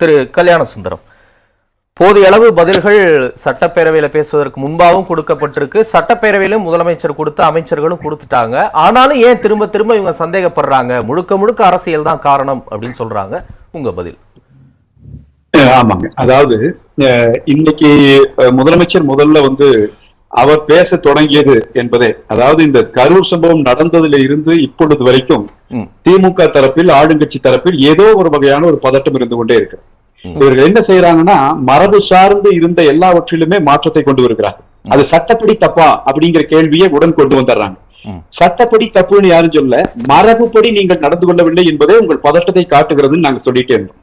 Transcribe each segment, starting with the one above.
திரு கல்யாண சுந்தரம், போதிய அளவு பதில்கள் சட்டப்பேரவையில பேசுவதற்கு முன்பாகவும் கொடுக்கப்பட்டிருக்கு. சட்டப்பேரவையிலும் முதலமைச்சர் கொடுத்த, அமைச்சர்களும் கொடுத்துட்டாங்க. ஆனாலும் ஏன் திரும்ப திரும்ப இவங்க சந்தேகப்படுறாங்க? முழுக்க முழுக்க அரசியல் தான் காரணம் அப்படின்னு சொல்றாங்க. உங்க பதில்? ஆமாங்க, அதாவது இன்னைக்கு முதலமைச்சர் முதல்ல அவர் பேச தொடங்கியது என்பதே, அதாவது இந்த கரூர் சம்பவம் நடந்ததுல இருந்து இப்பொழுது வரைக்கும் திமுக தரப்பில், ஆளுங்கட்சி தரப்பில் ஏதோ ஒரு வகையான ஒரு பதட்டம் இருந்து கொண்டே இருக்கு. இவர்கள் என்ன செய்யறாங்கன்னா, மரபு சார்ந்து இருந்த எல்லாவற்றிலுமே மாற்றத்தை கொண்டு வருகிறாங்க. அது சட்டப்படி தப்பா அப்படிங்கிற கேள்வியை உடன் கொண்டு வந்துடுறாங்க. சட்டப்படி தப்புன்னு யாரும் சொல்ல, மரபுப்படி நீங்கள் நடந்து கொள்ளவில்லை என்பதே உங்கள் பதட்டத்தை காட்டுகிறதுன்னு நாங்க சொல்லிட்டே இருந்தோம்.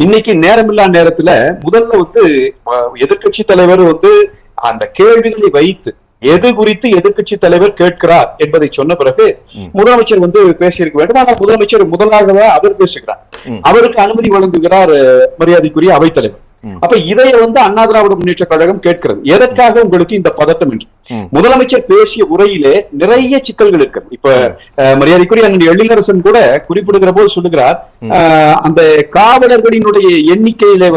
இன்னைக்கு நேரமில்லா நேரத்துல முதல்ல எதிர்கட்சி தலைவர் அந்த கேள்விகளை வைத்து எது குறித்து எதிர்கட்சி தலைவர் கேட்கிறார் என்பதை சொன்ன பிறகு முதலமைச்சர் பேசியிருக்க வேண்டும். ஆனால் முதலமைச்சர் முதலாகவே அவர் பேசுகிறார், அவருக்கு அனுமதி வழங்குகிறார் மரியாதைக்குரிய அவைத்தலைவர். அப்ப இதை அண்ணா திராவிட முன்னேற்ற கழகம் கேட்கிறது, எதற்காக உங்களுக்கு இந்த பதட்டம் என்று. முதலமைச்சர் பேசிய உரையிலே நிறைய சிக்கல்கள் இருக்கு. இப்ப மரியாதைக்குரிய எழிலரசன் கூட குறிப்பிடுகிற போது சொல்லுகிறார், அந்த காவலர்களினுடைய எண்ணிக்கையில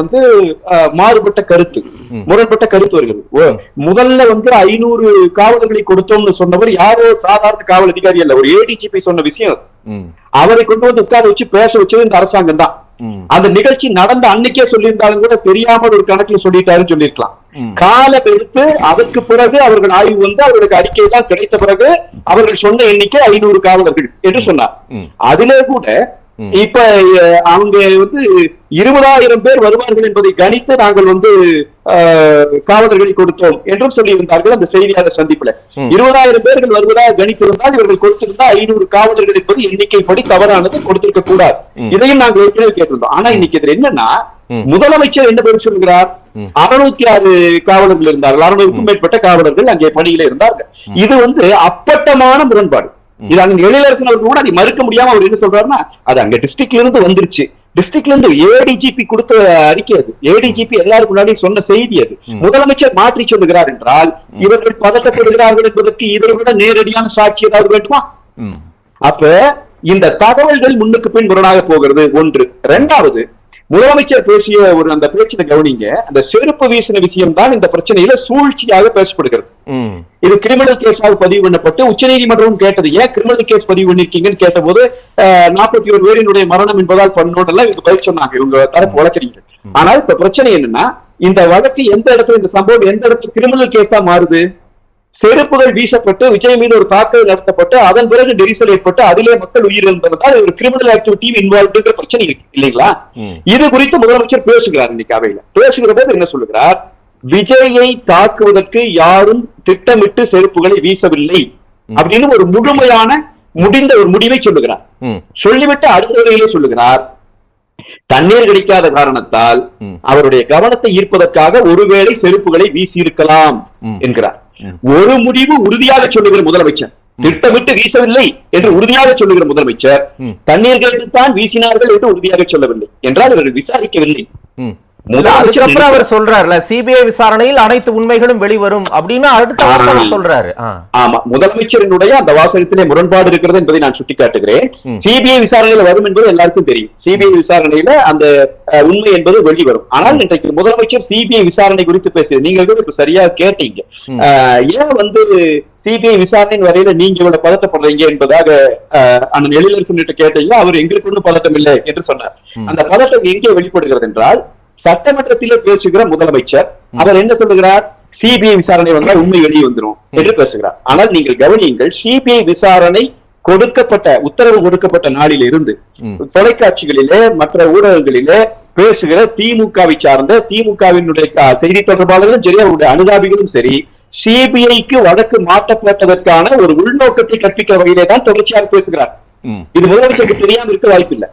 மாறுபட்ட கருத்து, முரண்பட்ட கருத்து வருகிறது. முதல்ல 500 காவலர்களை கொடுத்தோம்னு சொன்னவர் யாரோ சாதாரண காவல் அதிகாரி அல்ல, ஒரு ஏடிஜிபி சொன்ன விஷயம். அவரை கொண்டு உட்கார வச்சு பேச வச்சது இந்த அரசாங்கம் தான். அந்த நிகழ்ச்சி நடந்த அன்னைக்கே சொல்லியிருந்தாலும் கூட தெரியாமல் ஒரு கணக்குல சொல்லிட்டாருன்னு சொல்லியிருக்கலாம். காலம் எடுத்து அதற்கு பிறகு அவர்கள் ஆய்வு அவர்களுக்கு அறிக்கை தான் கிடைத்த பிறகு அவர்கள் சொன்ன எண்ணிக்கை 500 காவலர்கள் என்று சொன்னார். அதிலே கூட இப்ப அவங்க 20,000 பேர் வருவார்கள் என்பதை கணித்து நாங்கள் காவலர்களை கொடுத்தோம் என்றும் சொல்லியிருந்தார்கள் அந்த செய்தியாளர் சந்திப்புல. 20,000 பேர்கள் வருவதாக கணித்திருந்தால் இவர்கள் கொடுத்திருந்தா 500 காவலர்கள் என்பது எண்ணிக்கைப்படி தவறானது, கொடுத்திருக்க கூடாது. இதையும் நாங்கள் ஏற்கனவே கேட்டிருந்தோம். ஆனா இன்னைக்கு இதுல என்னன்னா, முதலமைச்சர் என்ன பதில் சொல்கிறார்? 606 காவலர்கள் இருந்தார்கள், 600க்கும் மேற்பட்ட காவலர்கள் அங்கே பணியில இருந்தார்கள். இது அப்பட்டமான முரண்பாடு. இது அங்க எழிலரசன் அவர்கள் கூட அதை மறுக்க முடியாம அவர் என்ன சொல்றாருன்னா, அது அங்க டிஸ்ட்ரிக்ட்ல இருந்து வந்துருச்சு, டிஸ்ட்ரிக்ட்ல இருந்து ஏடிஜிபி கொடுத்த அறிக்கை, அது ஏடிஜிபி எல்லாருக்கும் முன்னாடி சொன்ன செய்தி, அது முதலமைச்சர் மாற்றி சொல்லுகிறார் என்றால் இவர்கள் பதட்டப்படுகிறார்கள் என்பதற்கு இதை விட நேரடியான சாட்சி ஏதாவது வேண்டுமா? அப்ப இந்த தகவல்கள் முன்னுக்கு பின் முரணாக போகிறது ஒன்று. இரண்டாவது, முதலமைச்சர் பேசிய அந்த பேச்சில கவனிங்க, அந்த செருப்பு வீசின விஷயம் தான் இந்த பிரச்சனையில சூழ்ச்சியாக பேசப்படுகிறது. இது கிரிமினல் கேஸாக பதிவு பண்ணப்பட்டு உச்சநீதிமன்றம் கேட்டது, ஏன் கிரிமினல் கேஸ் பதிவு பண்ணிருக்கீங்கன்னு கேட்ட போது 41 பேரினுடைய மரணம் என்பதால் பண்ணோம் இவங்க பதில் சொன்னாங்க, இவங்க தரப்பு வழக்கறிஞர். ஆனால் இப்ப பிரச்சனை என்னன்னா, இந்த வழக்கு எந்த இடத்துல, இந்த சம்பவம் எந்த இடத்துல கிரிமினல் கேஸா மாறுது? செருப்புகள் வீசப்பட்டு விஜய் மீது ஒரு தாக்குதல் நடத்தப்பட்டு அதன் பிறகு நெரிசல் ஏற்பட்டு அதிலே மக்கள் உயிரிழந்ததால் ஒரு கிரிமினல் ஆக்டிவிட்டி இன்வால்வ்டுங்கிற பிரச்சனை இருக்கு இல்லைங்களா? இது குறித்து முதலமைச்சர் பேசுகிறார். இன்னைக்கு அவையில பேசுகிற போது என்ன சொல்லுகிறார்? விஜயை தாக்குவதற்கு யாரும் திட்டமிட்டு செருப்புகளை வீசவில்லை அப்படின்னு ஒரு முழுமையான முடிந்த ஒரு முடிவை சொல்லுகிறார். சொல்லிவிட்டு அடுத்த வரையிலே சொல்லுகிறார், தண்ணீர் கிடைக்காத காரணத்தால் அவருடைய கவனத்தை ஈர்ப்பதற்காக ஒருவேளை செருப்புகளை வீசி இருக்கலாம் என்கிறார். ஒரு முடிவு உறுதியாக சொல்லுகிற முதலமைச்சர், திட்டமிட்டு வீசவில்லை என்று உறுதியாக சொல்லுகிற முதலமைச்சர், தண்ணீர் கேட்டுத்தான் வீசினார்கள் என்று உறுதியாக சொல்லவில்லை என்றால் இவர்கள் விசாரிக்கவில்லை. அதுக்கப்புறம் அவர் சொல்றாருல, சிபிஐ விசாரணையில் அனைத்து உண்மைகளும் வெளிவரும் அப்படின்னு அடுத்த சொல்றாரு. ஆமா, முதலமைச்சரினுடைய அந்த வாசகத்திலே முரண்பாடு இருக்கிறது என்பதை நான் சுட்டிக்காட்டுகிறேன். சிபிஐ விசாரணையில வரும் என்பது எல்லாருக்கும் தெரியும். சிபிஐ விசாரணையில அந்த உண்மை என்பது வெளிவரும். ஆனால் இன்றைக்கு முதலமைச்சர் சிபிஐ விசாரணை குறித்து பேசுறது நீங்க இப்ப சரியா கேட்டீங்க. ஏன் சிபிஐ விசாரணை வரையில நீங்க இவ்வளவு பதட்டப்படுறீங்க என்பதாக அண்ணன் எழிலரசன் கேட்டீங்க. அவர் எங்களுக்கு ஒன்றும் பதட்டம் இல்லை என்று சொன்னார். அந்த பதட்டம் எங்கே வெளிப்படுகிறது என்றால், சட்டமன்றத்திலே பேசுகிற முதலமைச்சர் அவர் என்ன சொல்லுகிறார்? சிபிஐ விசாரணை வந்தால் உண்மை வெளியே வந்துடும் என்று பேசுகிறார். ஆனால் நீங்கள் கவனியுங்கள், சிபிஐ விசாரணை கொடுக்கப்பட்ட உத்தரவு கொடுக்கப்பட்ட நாளில் இருந்து தொலைக்காட்சிகளிலே மற்ற ஊடகங்களிலே பேசுகிற திமுகவை சார்ந்த திமுகவினுடைய செய்தி தொடர்பாளர்களும் சரி, அவருடைய அனுதாபிகளும் சரி, சிபிஐக்கு வழக்கு மாற்றப்பட்டதற்கான ஒரு உள்நோக்கத்தை கற்பிக்கிற வகையிலே தான் தொடர்ச்சியாக பேசுகிறார். இது முதலமைச்சருக்கு தெரியாம இருக்க வாய்ப்பில்லை.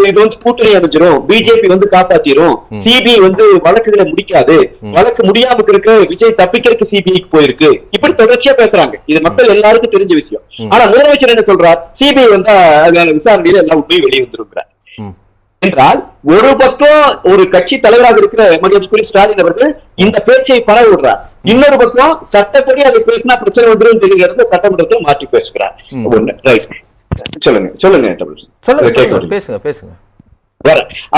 இது கூட்டணி அமைச்சிரும், பிஜேபி காப்பாத்திரும், சிபிஐ வழக்குகளை முடிக்காது, வழக்கு முடியாம இருக்க விஜய் தப்பிக்கிறதுக்கு சிபிஐக்கு போயிருக்கு, இப்படி தொடர்ச்சியா பேசுறாங்க. இது மக்கள் எல்லாருக்கும் தெரிஞ்ச விஷயம். ஆனா முதலமைச்சர் என்ன சொல்றார்? சிபிஐ விசாரணையில எல்லாம் உண்மை வெளியே வந்துருக்கிறார் என்றால், ஒரு பக்கம் ஒரு கட்சி தலைவராக இருக்கிற மரியாதைக்குரிய ஸ்டாலின் அவர்கள் இந்த பேச்சை பரவ விடுறார், இன்னொரு பக்கம் சட்டப்படி அதை பேசினா பிரச்சனை வந்துடும் தெரிகிறது சட்டமன்றத்தை மாற்றி பேசுகிறார். சொல்லுங்க சொல்லுங்க பேசுங்க பேசுங்க.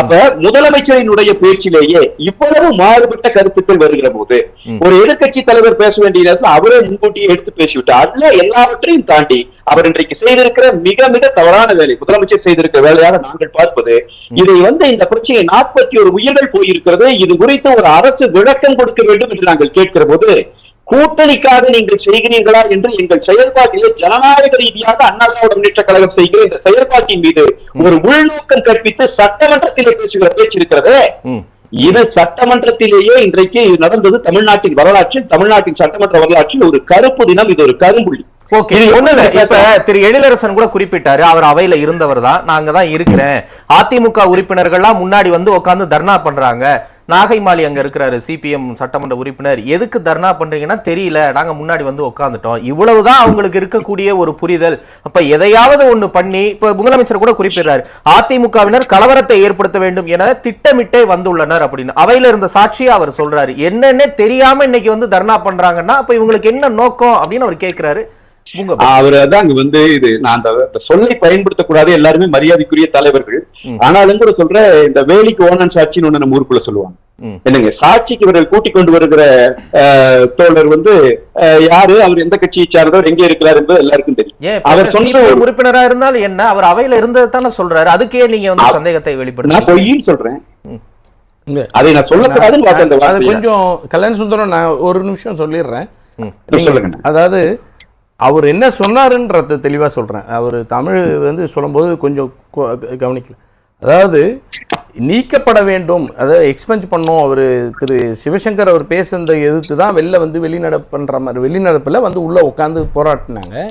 அப்ப முதலமைச்சரினுடைய பேச்சிலேயே இவ்வளவு மாறுபட்ட கருத்துக்கள் வருகிற போது ஒரு எதிர்கட்சி தலைவர் பேச வேண்டிய நேரத்தில் அவரே முன்கூட்டியே எடுத்து பேசிவிட்டார். அதுல எல்லாவற்றையும் தாண்டி அவர் இன்றைக்கு செய்திருக்கிற மிக மிக தவறான வேலை, முதலமைச்சர் செய்திருக்கிற வேலையாக நாங்கள் பார்ப்பது, இதை இந்த பிரச்சனை 41 உயிர்கள் போயிருக்கிறது, இது குறித்து ஒரு அரசு விளக்கம் கொடுக்க வேண்டும் என்று நாங்கள் கேட்கிற போது, கூட்டணிக்காக நீங்கள் செய்கிறீர்களா என்று எங்கள் செயல்பாட்டிலே ஜனநாயக ரீதியாக அண்ணா திராவிட முன்னேற்ற கழகம் செய்கிற இந்த செயல்பாட்டின் மீது ஒரு உள்நோக்கம் கற்பித்து சட்டமன்றத்திலே பேசுகிற பேச்சு இருக்கிறது. இது சட்டமன்றத்திலேயே இன்றைக்கு நடந்தது. தமிழ்நாட்டின் வரலாற்றில், தமிழ்நாட்டின் சட்டமன்ற வரலாற்றில் ஒரு கருப்பு தினம், இது ஒரு கரும்புள்ளி. இப்ப திரு எழிலரசன் கூட குறிப்பிட்டாரு, அவர் அவையில இருந்தவர் தான், நாங்க தான் இருக்கிறேன், அதிமுக உறுப்பினர்கள்லாம் முன்னாடி உட்கார்ந்து தர்ணா பண்றாங்க, நாகைமாலி அங்க இருக்கிறாரு சிபிஎம் சட்டமன்ற உறுப்பினர், எதுக்கு தர்ணா பண்றீங்கன்னா தெரியல, நாங்க முன்னாடி உட்கார்ந்துட்டோம், இவ்வளவுதான் அவங்களுக்கு இருக்கக்கூடிய ஒரு புரிதல். அப்ப எதையாவது ஒண்ணு பண்ணி, இப்ப முதலமைச்சர் கூட குறிப்பிடுறாரு, அதிமுகவினர் கலவரத்தை ஏற்படுத்த வேண்டும் என திட்டமிட்டே வந்துள்ளனர் அப்படின்னு அவையில இருந்த சாட்சியா அவர் சொல்றாரு. என்னன்னே தெரியாம இன்னைக்கு தர்ணா பண்றாங்கன்னா அப்ப இவங்களுக்கு என்ன நோக்கம் அப்படின்னு அவர் கேட்கிறாரு. அவர் அதான் இது நான் அந்த சொல்லை பயன்படுத்தக்கூடாது, எல்லாருமே மரியாதைக்குரிய தலைவர்கள், ஆனாலும் கூட சொல்ற இந்த வேலிக்கு ஓனன் சாட்சின்னு ஒண்ணு நம்ம ஊருக்குள்ள சொல்லுவாங்க. என்னங்க சாட்சிக்கு இவர்கள் கூட்டிக் கொண்டு வருகிற தோழர் யாரு, அவர் எந்த கட்சியை சார்ந்தவர், எங்கே இருக்கிறார் என்பது எல்லாருக்கும் தெரியும். அவர் சொன்ன உறுப்பினரா இருந்தாலும் என்ன, அவர் அவையில இருந்தது தானே சொல்றாரு, அதுக்கே நீங்க சந்தேகத்தை வெளிப்படுத்த. நான் பொய்ன்னு சொல்றேன், அதை நான் சொல்லக்கூடாதுன்னு கொஞ்சம் கல்யாண சுந்தரம் நான் ஒரு நிமிஷம் சொல்லிடுறேன். அதாவது அவர் என்ன சொன்னாருன்றது தெளிவாக சொல்கிறேன். அவர் தமிழ் சொல்லும்போது கொஞ்சம் கவனிக்கல. அதாவது நீக்கப்பட வேண்டும், அதாவது எக்ஸ்பென்ஸ் பண்ணோம். அவர் திரு சிவசங்கர் அவர் பேசுனதை எதிர்த்து தான் வெளிநடப்புன்ற மாதிரி வெளிநடப்பில் உள்ளே உட்காந்து போராட்டினாங்க.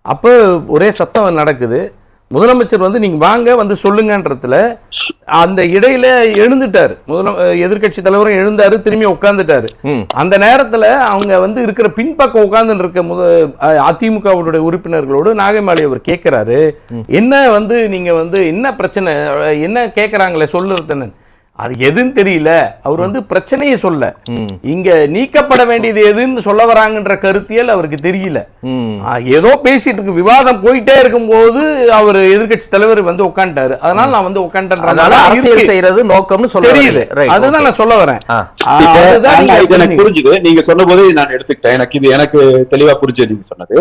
அப்போ ஒரே சத்தம் நடக்குது. முதலமைச்சர் நீங்கள் வாங்க சொல்லுங்கன்றதுல அந்த இடையில எழுந்துட்டாரு, எதிர்கட்சி தலைவரும் எழுந்தாரு, திரும்பி உட்கார்ந்துட்டாரு. அந்த நேரத்துல அவங்க இருக்கிற பின்பக்கம் உட்கார்ந்து இருக்க அதிமுகவுடைய உறுப்பினர்களோடு நாகைமாலி அவர் கேட்கிறாரு, என்ன நீங்க என்ன பிரச்சனை, என்ன கேட்கறாங்களே சொல்லுறது, அது எதுன்னு தெரியல. அவர் பிரச்சனையை சொல்ல, இங்க நீக்கப்பட வேண்டியது எதுன்னு சொல்ல வராங்கன்ற கருத்தியல் அவருக்கு தெரியல. ஏதோ பேசிட்டு இருக்கு, விவாதம் போயிட்டே இருக்கும் போது அவர் எதிர்கட்சி தலைவர் உட்காந்துட்டாரு. அதனால நான் உட்காந்துறேன், அரசியல் செய்யறது நோக்கம்னு தெரியல. அதுதான் நான் சொல்ல வரேன். எனக்கு புரிஞ்சுது, நீங்க சொன்ன போது நான் எடுத்துக்கிட்டேன். எனக்கு தெளிவா புரிஞ்சு நீங்க சொன்னது.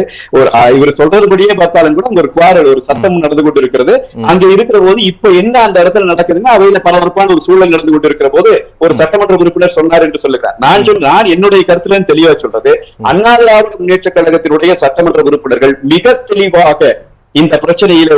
இவர் சொல்றதுபடியே பார்த்தாலும் கூட ஒரு குவாரல், ஒரு சத்தம் நடந்து கொண்டு இருக்கிறது. அங்க இருக்கிற போது இப்ப என்ன அந்த இடத்துல நடக்குதுன்னா அவையில பரபரப்பான ஒரு சூழல் நடந்து கொண்டிருக்கிற போது ஒரு சட்டமன்ற உறுப்பினர் சொன்னார் என்று சொல்லுகிறார். நான் என்னுடைய கருத்துல தெளிவா சொல்றது, அண்ணா திராவிட முன்னேற்ற கழகத்தினுடைய சட்டமன்ற உறுப்பினர்கள் மிக தெளிவாக இந்த பிரச்சனையில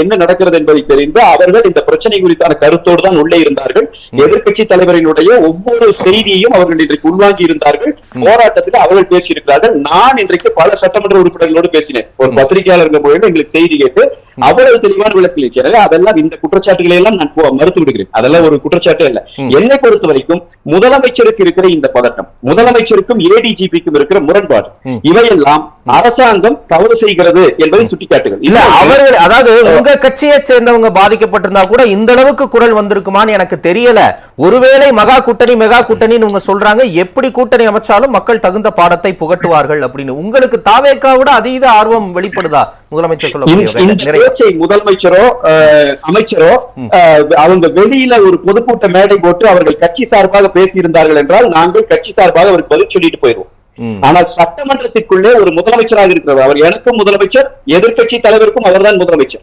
என்ன நடக்கிறது என்பதை தெரிந்து அவர்கள் இந்த பிரச்சனை குறித்தான கருத்தோடு தான் உள்ளே இருந்தார்கள். எதிர்கட்சி தலைவரினுடைய ஒவ்வொரு செய்தியையும் அவர்கள் இன்றைக்கு உள்வாங்கி இருந்தார்கள். போராட்டத்தில் அவர்கள் பேசியிருக்கிறார்கள். நான் இன்றைக்கு பல சட்டமன்ற உறுப்பினர்களோடு பேசினேன். ஒரு பத்திரிகையாளர் மூலம் எங்களுக்கு செய்தி கேட்டு அவ்வளவு தெளிவான விளக்கலை. எனவே அதெல்லாம் இந்த குற்றச்சாட்டுகளை எல்லாம் நான் மறுத்து விடுகிறேன். அதெல்லாம் ஒரு குற்றச்சாட்டு இல்ல. என்னை பொறுத்த வரைக்கும் முதலமைச்சருக்கு இருக்கிற இந்த பதட்டம், முதலமைச்சருக்கும் ஏடிஜிபிக்கும் இருக்கிற முரண்பாடு, இவையெல்லாம் அரசாங்கம் தவறு செய்கிறது என்பதை சுட்டிக்காட்டுகிறது. இல்ல அவர்கள், அதாவது உங்க கட்சியை சேர்ந்தவங்க பாதிக்கப்பட்டிருந்தா கூட இந்த அளவுக்கு குரல் வந்திருக்குமான்னு எனக்கு தெரியல. ஒருவேளை மெகா கூட்டணின்னு உங்க சொல்றாங்க, எப்படி கூட்டணி அமைச்சாலும் மக்கள் தகுந்த பாடத்தை புகட்டுவார்கள் அப்படின்னு உங்களுக்கு தாவேக்கா விட அதீத ஆர்வம் வெளிப்படுதா முதலமைச்சர் சொல்ல? முதலமைச்சரோ அமைச்சரோ அவங்க வெளியில ஒரு பொதுக்கூட்ட மேடை போட்டு அவர்கள் கட்சி சார்பாக பேசியிருந்தார்கள் என்றால் நாங்கள் கட்சி சார்பாக அவருக்கு பதில் சொல்லிட்டு போயிருவோம். ஆனால் சட்டமன்றத்திற்குள்ளே ஒரு முதலமைச்சராக இருக்கிறவர், அவர் எனக்கும் முதலமைச்சர், எதிர்கட்சி தலைவருக்கும் அவர்தான் முதலமைச்சர்.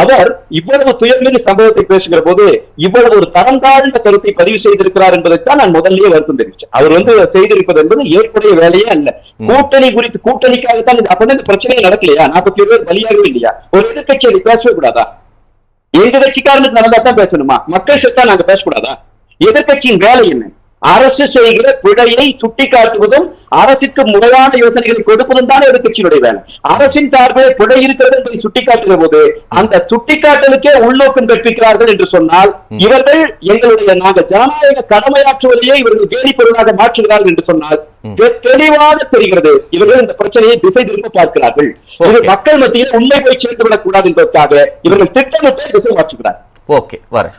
அவர் இவ்வளவு துயர்மிகு சம்பவத்தை பேசுகிற போது இவ்வளவு ஒரு தரம் தாழ்ந்த கருத்தை பதிவு செய்திருக்கிறார் என்பதைத்தான் நான் முதல்லயே வருத்தம் தெரிவித்தேன். அவர் செய்திருப்பது என்பது ஏற்புடைய வேலையே அல்ல. கூட்டணி குறித்து, கூட்டணிக்காகத்தான் அப்பதான் இந்த பிரச்சனையே நடக்கலையா? 47 பேர் பலியாகவே இல்லையா? ஒரு எதிர்கட்சி அதை பேசவே கூடாதா? எங்க கட்சிக்காரனுக்கு நடந்தா தான் பேசணுமா? மக்கள் செத்தா நாங்க பேசக்கூடாதா? எதிர்கட்சியின் வேலை என்ன? அரசு செய்கிற பிழையை சுட்டிக்காட்டுவதும் அரசுக்கு முறையான யோசனைகளை கொடுப்பதும் தான் எதிர்கட்சியினுடைய வேலை. அரசின் சார்பில் பிழை இருக்கிறது என்பதை சுட்டிக்காட்டுகிற போது அந்த சுட்டிக்காட்டலுக்கே உள்நோக்கம் கற்பிக்கிறார்கள் என்று சொன்னால் இவர்கள் நாங்கள் ஜனநாயக கடமையாற்றுவதையே இவர்கள் கேலி பொருளாக மாற்றுகிறார்கள் என்று சொன்னால் தெளிவாக தெரிகிறது இவர்கள் இந்த பிரச்சனையை திசை திரும்ப பார்க்கிறார்கள். இது மக்கள் மத்தியில் உண்மை போய் சேர்ந்துவிடக் கூடாது என்பதற்காக இவர்கள் திட்டமிட்டு திசை மாற்றுகிறார். ஓகே, வரேன்.